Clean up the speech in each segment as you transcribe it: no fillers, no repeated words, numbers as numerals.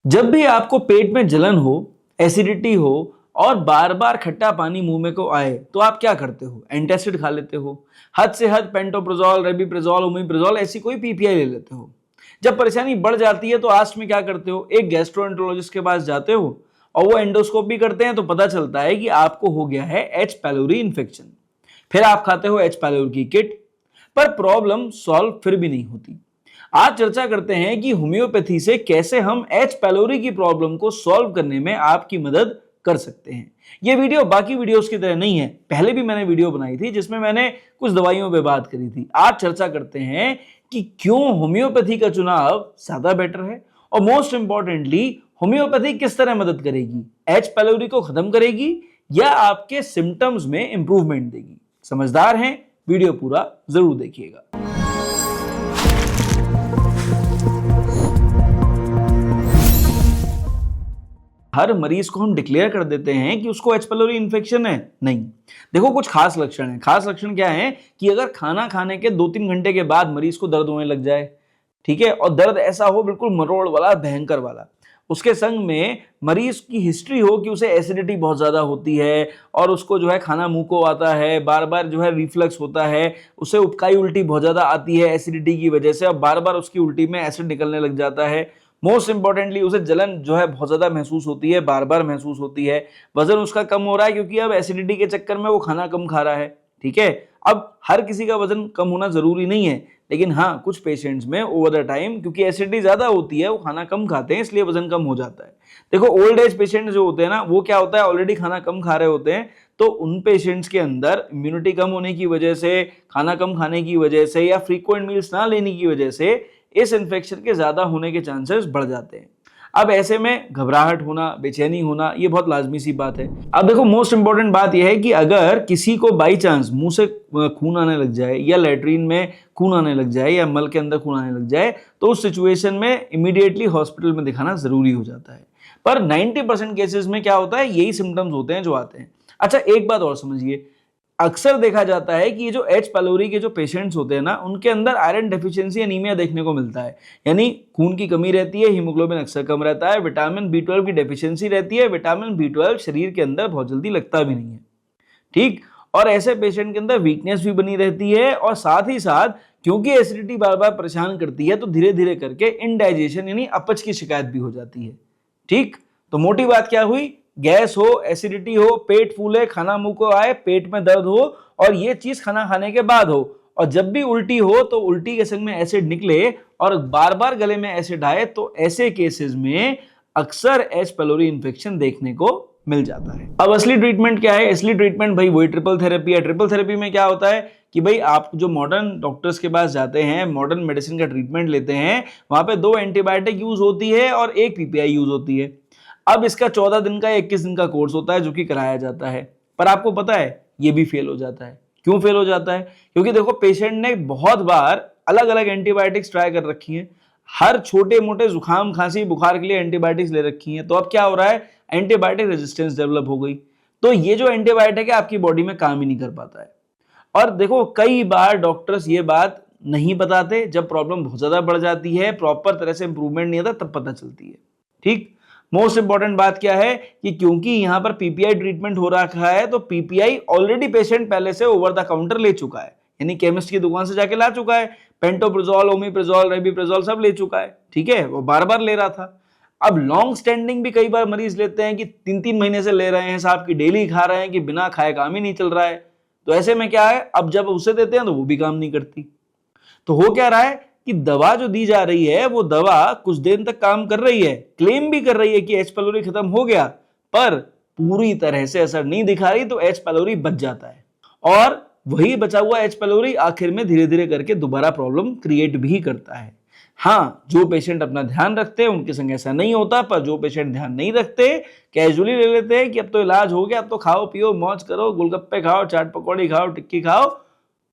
जब भी आपको पेट में जलन हो, एसिडिटी हो और बार बार खट्टा पानी मुंह में को आए तो आप क्या करते हो? एंटासिड खा लेते हो, हद से हद पेंटोप्राजोल, रेबिप्राजोल, ओमेप्राजोल ऐसी कोई पीपीआई ले लेते हो। जब परेशानी बढ़ जाती है तो लास्ट में क्या करते हो? एक गैस्ट्रोएंटरोलॉजिस्ट के पास जाते हो और वो एंडोस्कोप भी करते हैं तो पता चलता है कि आपको हो गया है एच पैलोरी इन्फेक्शन। फिर आप खाते हो एच पैलोरी की किट, पर प्रॉब्लम सॉल्व फिर भी नहीं होती। आज चर्चा करते हैं कि होम्योपैथी से कैसे हम एच पैलोरी की प्रॉब्लम को सॉल्व करने में आपकी मदद कर सकते हैं। यह वीडियो बाकी वीडियोस की तरह नहीं है। पहले भी मैंने वीडियो बनाई थी जिसमें मैंने कुछ दवाइयों पे बात करी थी। आज चर्चा करते हैं कि क्यों होम्योपैथी का चुनाव ज्यादा बेटर है और मोस्ट इंपॉर्टेंटली होम्योपैथी किस तरह मदद करेगी, एच पैलोरी को खत्म करेगी या आपके सिम्टम्स में इंप्रूवमेंट देगी। समझदार हैं, वीडियो पूरा जरूर देखिएगा। हर मरीज को हम डिक्लेयर कर देते हैं कि उसको एच पैलोरी इन्फेक्शन है, नहीं। देखो कुछ खास लक्षण है। खास लक्षण क्या है कि अगर खाना खाने के 2-3 घंटे के बाद मरीज को दर्द होने लग जाए, ठीक है, और दर्द ऐसा हो बिल्कुल मरोड़ वाला, भयंकर वाला, उसके संग में मरीज की हिस्ट्री हो कि उसे एसिडिटी बहुत ज्यादा होती है और उसको जो है खाना मुंह को आता है, बार बार जो है रिफ्लक्स होता है, उसे उबकाई उल्टी बहुत ज्यादा आती है एसिडिटी की वजह से और बार बार उसकी उल्टी में एसिड निकलने लग जाता है। मोस्ट इंपॉर्टेंटली उसे जलन जो है बहुत ज्यादा महसूस होती है, बार बार महसूस होती है। वजन उसका कम हो रहा है क्योंकि अब एसिडिटी के चक्कर में वो खाना कम खा रहा है, ठीक है। अब हर किसी का वजन कम होना जरूरी नहीं है, लेकिन हाँ कुछ पेशेंट्स में ओवर द टाइम क्योंकि एसिडिटी ज्यादा होती है, वो खाना कम खाते हैं इसलिए वजन कम हो जाता है। देखो ओल्ड एज पेशेंट जो होते हैं ना, वो क्या होता है, ऑलरेडी खाना कम खा रहे होते हैं, तो उन पेशेंट्स के अंदर इम्यूनिटी कम होने की वजह से, खाना कम खाने की वजह से या फ्रीक्वेंट मील्स ना लेने की वजह से इस इन्फेक्शन के ज्यादा होने के चांसेस बढ़ जाते हैं। अब ऐसे में घबराहट होना, बेचैनी होना, ये बहुत लाजमी सी बात है। अब देखो मोस्ट इंपॉर्टेंट बात यह है कि अगर किसी को बाई चांस मुंह से खून आने लग जाए या लेटरिन में खून आने लग जाए या मल के अंदर खून आने लग जाए तो उस सिचुएशन में इमीडिएटली हॉस्पिटल में दिखाना जरूरी हो जाता है। पर 90% केसेस में क्या होता है, यही सिम्टम्स होते हैं जो आते हैं। अच्छा एक बात और समझिए, अक्सर देखा जाता है कि ये जो एच पैलोरी के जो पेशेंट्स होते हैं ना, उनके अंदर आयरन डेफिशिएंसी एनीमिया देखने को मिलता है। यानी खून की कमी रहती है, हीमोग्लोबिन अक्सर कम रहता है, विटामिन B12 की डेफिशिएंसी रहती है। विटामिन B12 शरीर के अंदर बहुत जल्दी लगता भी नहीं है, ठीक। और ऐसे पेशेंट के अंदर वीकनेस भी बनी रहती है और साथ ही साथ क्योंकि एसिडिटी बार बार परेशान करती है तो धीरे धीरे करके इनडाइजेशन यानी अपच की शिकायत भी हो जाती है, ठीक। तो मोटी बात क्या हुई, गैस हो, एसिडिटी हो, पेट फूले, खाना मुंह को आए, पेट में दर्द हो और ये चीज खाना खाने के बाद हो, और जब भी उल्टी हो तो उल्टी के संग में एसिड निकले और बार बार गले में एसिड आए, तो ऐसे केसेस में अक्सर एच पैलोरी इन्फेक्शन देखने को मिल जाता है। अब असली ट्रीटमेंट क्या है? असली ट्रीटमेंट भाई वही ट्रिपल थेरेपी है। ट्रिपल थेरेपी में क्या होता है कि भाई आप जो मॉडर्न डॉक्टर्स के पास जाते हैं, मॉडर्न मेडिसिन का ट्रीटमेंट लेते हैं, वहां पे 2 एंटीबायोटिक यूज होती है और 1 पीपीआई यूज होती है। अब इसका 14 दिन का 21 दिन का कोर्स होता है जो कि कराया जाता है, पर आपको पता है ये भी फेल हो जाता है। क्यों फेल हो जाता है? क्योंकि देखो पेशेंट ने बहुत बार अलग अलग एंटीबायोटिक्स ट्राई कर रखी हैं, हर छोटे मोटे जुकाम खांसी बुखार के लिए एंटीबायोटिक्स ले रखी हैं, तो अब क्या हो रहा है, एंटीबायोटिक रेजिस्टेंस डेवलप हो गई, तो ये जो एंटीबायोटिक है आपकी बॉडी में काम ही नहीं कर पाता है। और देखो कई बार डॉक्टर्स ये बात नहीं बताते, जब प्रॉब्लम बहुत ज्यादा बढ़ जाती है, प्रॉपर तरह से इंप्रूवमेंट नहीं आता, तब पता चलती है, ठीक। मोस्ट इंपॉर्टेंट बात क्या है कि क्योंकि यहां पर पीपीआई ट्रीटमेंट हो रखा है तो पीपीआई ऑलरेडी पेशेंट पहले से ओवर द काउंटर ले चुका है, यानी केमिस्ट की दुकान से जाके ला चुका है, पेंटोप्राजोल, ओमेप्राजोल, रेबिप्राजोल सब ले चुका है, ठीक है, वो बार बार ले रहा था। अब लॉन्ग स्टैंडिंग भी कई बार मरीज लेते हैं कि 3-3 महीने से ले रहे हैं साहब, की डेली खा रहे हैं कि बिना खाए काम ही नहीं चल रहा है। तो ऐसे में क्या है, अब जब उसे देते हैं तो वो भी काम नहीं करती। तो हो क्या रहा है कि दवा जो दी जा रही है वो दवा कुछ दिन तक काम कर रही है, क्लेम भी कर रही है कि एच पैलोरी खत्म हो गया, पर पूरी तरह से असर नहीं दिखा रही, तो एच पैलोरी बच जाता है और वही बचा हुआ एच पैलोरी आखिर में धीरे धीरे करके दोबारा प्रॉब्लम क्रिएट भी करता है। हाँ, जो पेशेंट अपना ध्यान रखते हैं उनके संग ऐसा नहीं होता, पर जो पेशेंट ध्यान नहीं रखते, कैजुअली ले लेते हैं कि अब तो इलाज हो गया, अब तो खाओ पियो मौज करो, गोलगप्पे खाओ, चाट पकौड़ी खाओ, टिक्की खाओ,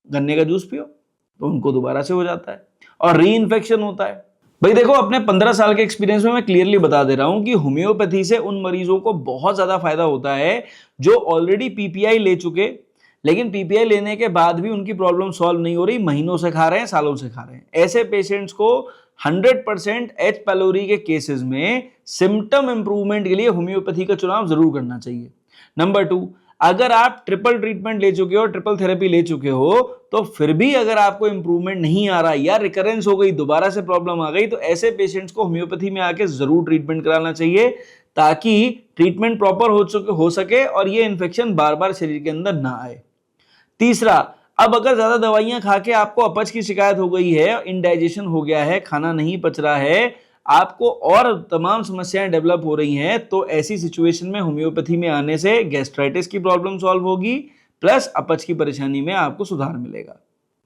गन्ने का जूस पियो, तो उनको दोबारा से हो जाता है और री इन्फेक्शन होता है। भाई देखो अपने 15 साल के एक्सपीरियंस में मैं क्लियरली बता दे रहा हूं कि होम्योपैथी से उन मरीजों को बहुत ज्यादा फायदा होता है जो ऑलरेडी पीपीआई ले चुके, लेकिन पीपीआई लेने के बाद भी उनकी प्रॉब्लम सॉल्व नहीं हो रही, महीनों से खा रहे हैं, सालों से खा रहे हैं। ऐसे पेशेंट्स को 100% एच पैलोरी के केसेस में सिम्टम इंप्रूवमेंट के लिए होम्योपैथी का चुनाव जरूर करना चाहिए। नंबर 2, अगर आप ट्रिपल ट्रीटमेंट ले चुके हो, ट्रिपल थेरेपी ले चुके हो, तो फिर भी अगर आपको इंप्रूवमेंट नहीं आ रहा या रिकरेंस हो गई, दोबारा से प्रॉब्लम आ गई, तो ऐसे पेशेंट्स को होम्योपैथी में आके जरूर ट्रीटमेंट कराना चाहिए ताकि ट्रीटमेंट प्रॉपर हो सके और ये इन्फेक्शन बार बार शरीर के अंदर ना आए। तीसरा, अब अगर ज्यादा दवाइयां खा के आपको अपच की शिकायत हो गई है, इंडाइजेशन हो गया है, खाना नहीं पच रहा है, आपको और तमाम समस्याएं डेवलप हो रही हैं, तो ऐसी सिचुएशन में होम्योपैथी में आने से गैस्ट्राइटिस की प्रॉब्लम सॉल्व होगी प्लस अपच की परेशानी में आपको सुधार मिलेगा।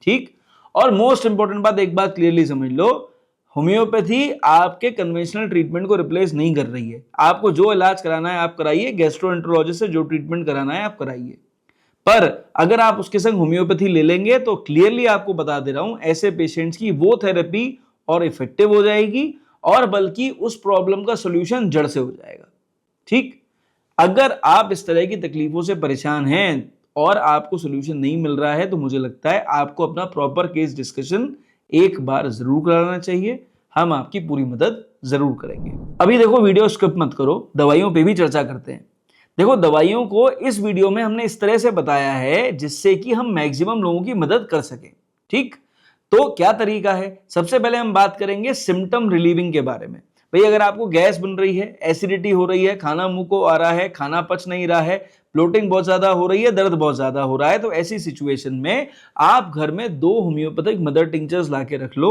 ठीक, और मोस्ट इंपॉर्टेंट बात, एक बात क्लियरली समझ लो, होम्योपैथी आपके कन्वेंशनल ट्रीटमेंट को रिप्लेस नहीं कर रही है। आपको जो इलाज कराना है आप कराइए, गैस्ट्रोएंटरोलॉजिस्ट से जो ट्रीटमेंट कराना है आप कराइए, पर अगर आप उसके संग होम्योपैथी ले लेंगे तो क्लियरली आपको बता दे रहा हूं, ऐसे पेशेंट्स की वो थेरेपी और इफेक्टिव हो जाएगी और बल्कि उस प्रॉब्लम का सॉल्यूशन जड़ से हो जाएगा। ठीक, अगर आप इस तरह की तकलीफों से परेशान हैं और आपको सॉल्यूशन नहीं मिल रहा है, तो मुझे लगता है आपको अपना प्रॉपर केस डिस्कशन एक बार जरूर कराना चाहिए। हम आपकी पूरी मदद जरूर करेंगे। अभी देखो, वीडियो स्किप मत करो, दवाइयों पे भी चर्चा करते हैं। देखो, दवाइयों को इस वीडियो में हमने इस तरह से बताया है जिससे कि हम मैक्सिमम लोगों की मदद कर सकें। ठीक, तो क्या तरीका है? सबसे पहले हम बात करेंगे सिम्टम रिलीविंग के बारे में। भाई, अगर आपको गैस बन रही है, एसिडिटी हो रही है, खाना मुंह को आ रहा है, खाना पच नहीं रहा है, ब्लोटिंग बहुत ज्यादा हो रही है, दर्द बहुत ज्यादा हो रहा है, तो ऐसी सिचुएशन में आप घर में 2 होम्योपैथिक मदर टिंचर्स लाके रख लो।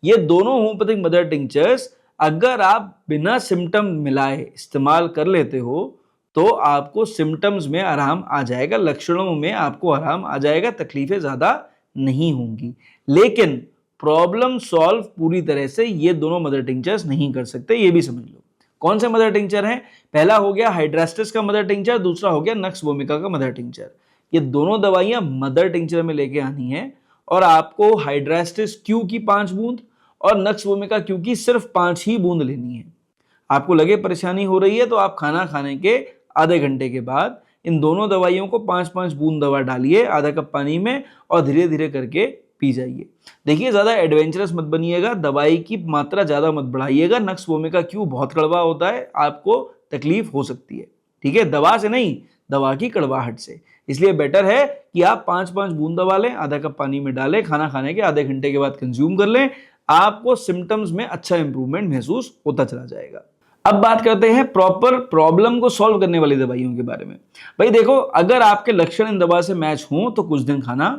ये दोनों होम्योपैथिक मदर टिंचर्स अगर आप बिना सिम्टम मिलाए इस्तेमाल कर लेते हो तो आपको सिम्टम्स में आराम आ जाएगा, लक्षणों में आपको आराम आ जाएगा, तकलीफें ज्यादा नहीं होंगी। लेकिन प्रॉब्लम सॉल्व पूरी तरह से ये दोनों मदर टिंचर्स नहीं कर सकते, ये भी समझ लो। कौन से मदर टिंचर हैं? पहला हो गया हाइड्रास्टिस का मदर टिंचर, दूसरा हो गया नक्स वोमिका का मदर टिंचर। ये दोनों दवाइयां मदर टिंचर में लेके आनी है और आपको हाइड्रास्टिस क्यू की 5 बूंद और नक्स वोमिका क्यू की सिर्फ 5 ही बूंद लेनी है। आपको लगे परेशानी हो रही है तो आप खाना खाने के आधे घंटे के बाद इन दोनों दवाइयों को 5-5 बूंद दवा डालिए आधा कप पानी में और धीरे धीरे करके पी जाइए। देखिए, ज्यादा एडवेंचरस मत बनिएगा, दवाई की मात्रा ज्यादा मत बढ़ाइएगा। नक्स वोमिका क्यू बहुत कड़वा होता है, आपको तकलीफ हो सकती है। ठीक है, दवा से नहीं, दवा की कड़वाहट से। इसलिए बेटर है कि आप 5-5 बूंद दवा लें, आधा कप पानी में डालें, खाना खाने के आधे घंटे के बाद कंज्यूम कर लें। आपको सिम्टम्स में अच्छा इंप्रूवमेंट महसूस होता चला जाएगा। अब बात करते हैं प्रॉपर प्रॉब्लम को सॉल्व करने वाली दवाइयों के बारे में। भाई देखो, अगर आपके लक्षण इन दवा से मैच हों तो कुछ दिन खाना,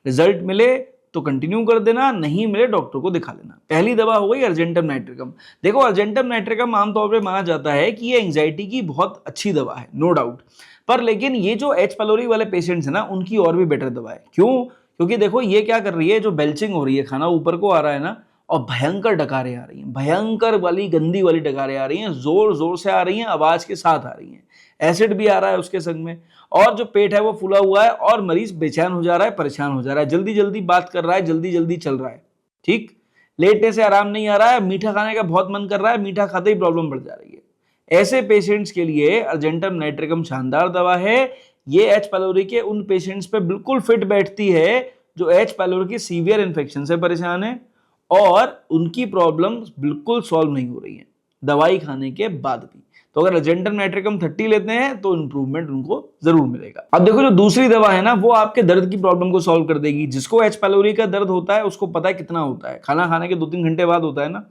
रिजल्ट मिले तो कंटिन्यू कर देना, नहीं मिले डॉक्टर को दिखा लेना। पहली दवा हो गई अर्जेंटम नाइट्रिकम। देखो, अर्जेंटम नाइट्रिकम आमतौर पर माना जाता है कि ये एंजाइटी की बहुत अच्छी दवा है, नो डाउट, पर लेकिन ये जो एच पैलोरी वाले पेशेंट्स है ना, उनकी और भी बेटर दवा है। क्यों? क्योंकि देखो, ये क्या कर रही है, जो बेल्चिंग हो रही है, खाना ऊपर को आ रहा है ना, और भयंकर डकारें आ रही हैं, भयंकर वाली गंदी वाली डकारें आ रही हैं, जोर जोर से आ रही हैं, आवाज के साथ आ रही हैं, एसिड भी आ रहा है उसके संग में, और जो पेट है वो फूला हुआ है और मरीज बेचैन हो जा रहा है, परेशान हो जा रहा है, जल्दी जल्दी बात कर रहा है, जल्दी जल्दी चल रहा है। ठीक, लेटने से आराम नहीं आ रहा है, मीठा खाने का बहुत मन कर रहा है, मीठा खाते ही प्रॉब्लम बढ़ जा रही है। ऐसे पेशेंट्स के लिए अर्जेंटम नाइट्रिकम शानदार दवा है। ये एच पैलोरी के उन पेशेंट्स पे बिल्कुल फिट बैठती है जो एच पैलोरी की सीवियर इन्फेक्शन से परेशान है और उनकी प्रॉब्लम्स बिल्कुल सॉल्व नहीं हो रही हैं दवाई खाने के बाद भी। तो अगर अर्जेंटम नाइट्रिकम 30 लेते हैं तो इंप्रूवमेंट उनको जरूर मिलेगा। अब देखो, जो दूसरी दवा है ना, वो आपके दर्द की प्रॉब्लम को सॉल्व कर देगी। जिसको एच पैलोरी का दर्द होता है उसको पता है कितना होता है, खाना खाने के 2-3 घंटे बाद होता है ना।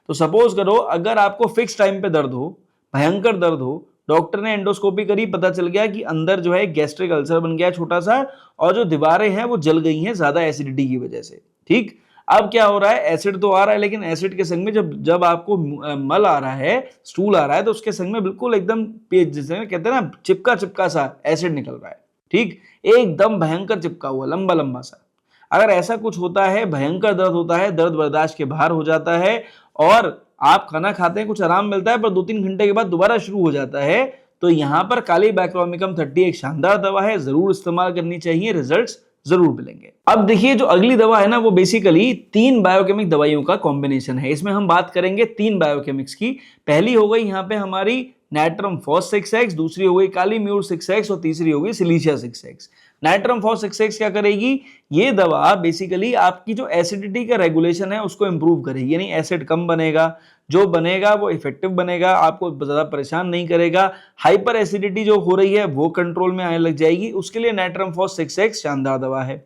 तो सपोज करो, अगर आपको फिक्स टाइम पे दर्द हो, भयंकर दर्द हो, डॉक्टर ने एंडोस्कोपी करी, पता चल गया कि अंदर जो है गैस्ट्रिक अल्सर बन गया छोटा सा और जो दीवारें हैं वो जल गई हैं ज्यादा एसिडिटी की वजह से। ठीक, अब क्या हो रहा है, एसिड तो आ रहा है लेकिन एसिड के संग में जब आपको मल आ रहा है, स्टूल आ रहा है, तो उसके संग में बिल्कुल एकदम जिसे कहते हैं ना चिपका चिपका सा एसिड निकल रहा है। ठीक, एकदम भयंकर चिपका हुआ, लंबा लंबा सा। अगर ऐसा कुछ होता है, भयंकर दर्द होता है, दर्द बर्दाश्त के बाहर हो जाता है और आप खाना खाते हैं, कुछ आराम मिलता है, पर 2-3 घंटे के बाद दोबारा शुरू हो जाता है, तो यहाँ पर काली बैक्रोमिकम 30 एक शानदार दवा है, जरूर इस्तेमाल करनी चाहिए, रिजल्ट्स जरूर मिलेंगे। अब देखिए, जो अगली दवा है ना, वो बेसिकली 3 बायोकेमिक दवाइयों का कॉम्बिनेशन है। इसमें हम बात करेंगे 3 बायोकेमिक्स की। पहली हो गई यहाँ पे हमारी नाइट्रम फॉस 6x, दूसरी हो गई काली म्यूर 6x और तीसरी हो गई सिलीशिया 6x। नाइट्रम फॉस्फेक्सेक्स क्या करेगी, ये दवा बेसिकली आपकी जो एसिडिटी का रेगुलेशन है उसको इंप्रूव करेगी, यानी एसिड कम बनेगा, जो बनेगा वो इफेक्टिव बनेगा, आपको ज्यादा परेशान नहीं करेगा, हाइपर एसिडिटी जो हो रही है वो कंट्रोल में आने लग जाएगी। उसके लिए नाइट्रम फॉस्फेक्सेक्स शानदार दवा है।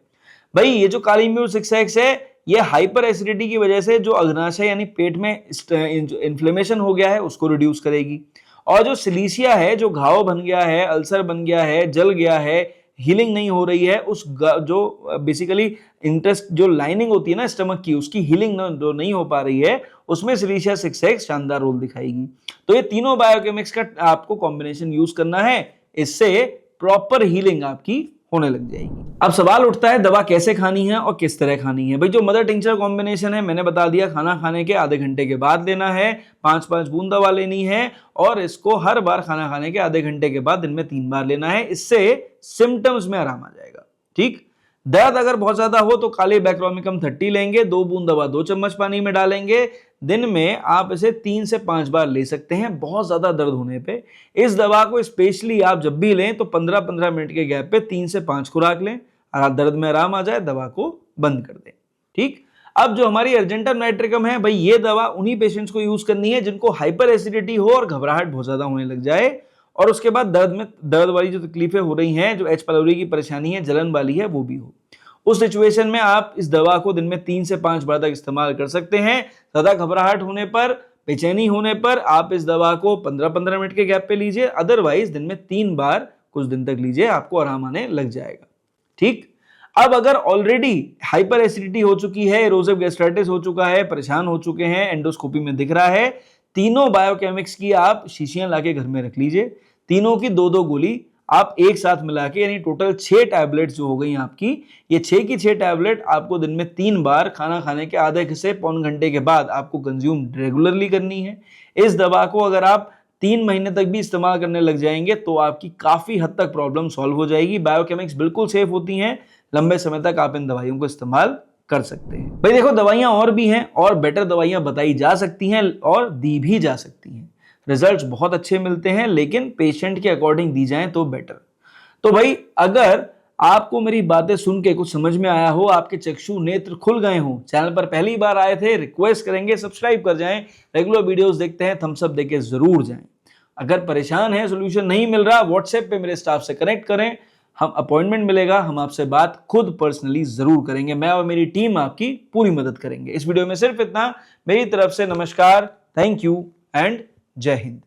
भाई ये जो काली इम्यून 6x है, ये हाइपर एसिडिटी की वजह से जो अग्नाशय यानी पेट में इन्फ्लेमेशन हो गया है उसको रिड्यूस करेगी, और जो सिलीसिया है, जो घाव बन गया है, अल्सर बन गया है, जल गया है, हीलिंग नहीं हो रही है, उस जो बेसिकली इंटेस्ट जो लाइनिंग होती है ना स्टमक की, उसकी हीलिंग जो नहीं हो पा रही है, उसमें सिलीसिया 6x शानदार रोल दिखाएगी। तो ये तीनों बायोकेमिक्स का आपको कॉम्बिनेशन यूज करना है, इससे प्रॉपर हीलिंग आपकी होने लग जाएगी। अब सवाल उठता है दवा कैसे खानी है और किस तरह खानी है। भाई जो मदर टिंचर कॉम्बिनेशन है मैंने बता दिया, खाना खाने के आधे घंटे के बाद लेना है, 5-5 बूंद दवा लेनी है, और इसको हर बार खाना खाने के आधे घंटे के बाद दिन में 3 बार लेना है। इससे सिम्टम्स में आराम आ जाएगा। ठीक, दर्द अगर बहुत ज्यादा हो तो काली बैक्रोमिकम 30 लेंगे, 2 बूंद दवा 2 चम्मच पानी में डालेंगे, दिन में आप इसे 3 से 5 बार ले सकते हैं बहुत ज्यादा दर्द होने पे। इस दवा को स्पेशली आप जब भी लें तो 15-15 मिनट के गैप पे 3 से 5 खुराक लें, और दर्द में आराम आ जाए दवा को बंद कर दें। ठीक, अब जो हमारी अर्जेंटम नाइट्रिकम है, भाई ये दवा उन्हीं पेशेंट्स को यूज करनी है जिनको हाइपर एसिडिटी हो और घबराहट बहुत ज्यादा होने लग जाए, और उसके बाद दर्द वाली जो तकलीफें हो रही हैं, जो एच पाइलोरी की परेशानी है, जलन वाली है, वो भी हो। उस सिचुएशन में आप इस दवा को दिन में 3 से 5 बार तक इस्तेमाल कर सकते हैं। ज्यादा घबराहट होने पर, बेचैनी होने पर आप इस दवा को 15-15 मिनट के गैप पे लीजिए, अदरवाइज दिन में 3 बार कुछ दिन तक लीजिए, आपको आराम आने लग जाएगा। ठीक, अब अगर ऑलरेडी हाइपर एसिडिटी हो चुकी है, इरोसिव गैस्ट्राइटिस हो चुका है, परेशान हो चुके हैं, एंडोस्कोपी में दिख रहा है, तीनों बायोकेमिक्स की आप शीशियां लाके घर में रख लीजिए, तीनों की 2-2 गोली आप एक साथ मिला के, यानी टोटल 6 टैबलेट्स जो हो गई आपकी, ये 6 की 6 टैबलेट आपको दिन में 3 बार खाना खाने के आधे से पौन घंटे के बाद आपको कंज्यूम रेगुलरली करनी है। इस दवा को अगर आप 3 महीने तक भी इस्तेमाल करने लग जाएंगे तो आपकी काफी हद तक प्रॉब्लम सॉल्व हो जाएगी। बायोकेमिक्स बिल्कुल सेफ होती हैं, लंबे समय तक आप इन दवाइयों को इस्तेमाल कर सकते हैं। भाई देखो दवाइयां और भी हैं, और बेटर दवाइयां बताई जा सकती हैं और दी भी जा सकती हैं, रिजल्ट्स बहुत अच्छे मिलते हैं, लेकिन पेशेंट के अकॉर्डिंग दी जाएं तो बेटर। तो भाई अगर आपको मेरी बातें सुन के कुछ समझ में आया हो, आपके चक्षु नेत्र खुल गए हो, चैनल पर पहली बार आए थे, रिक्वेस्ट करेंगे सब्सक्राइब कर जाएं, रेगुलर वीडियोस देखते हैं, थम्स अप देके जरूर जाएं। अगर परेशान है, सोल्यूशन नहीं मिल रहा, व्हाट्सएप पे मेरे स्टाफ से कनेक्ट करें, हम अपॉइंटमेंट मिलेगा, हम आपसे बात खुद पर्सनली जरूर करेंगे, मैं और मेरी टीम आपकी पूरी मदद करेंगे। इस वीडियो में सिर्फ इतना, मेरी तरफ से नमस्कार, थैंक यू एंड जय हिंद।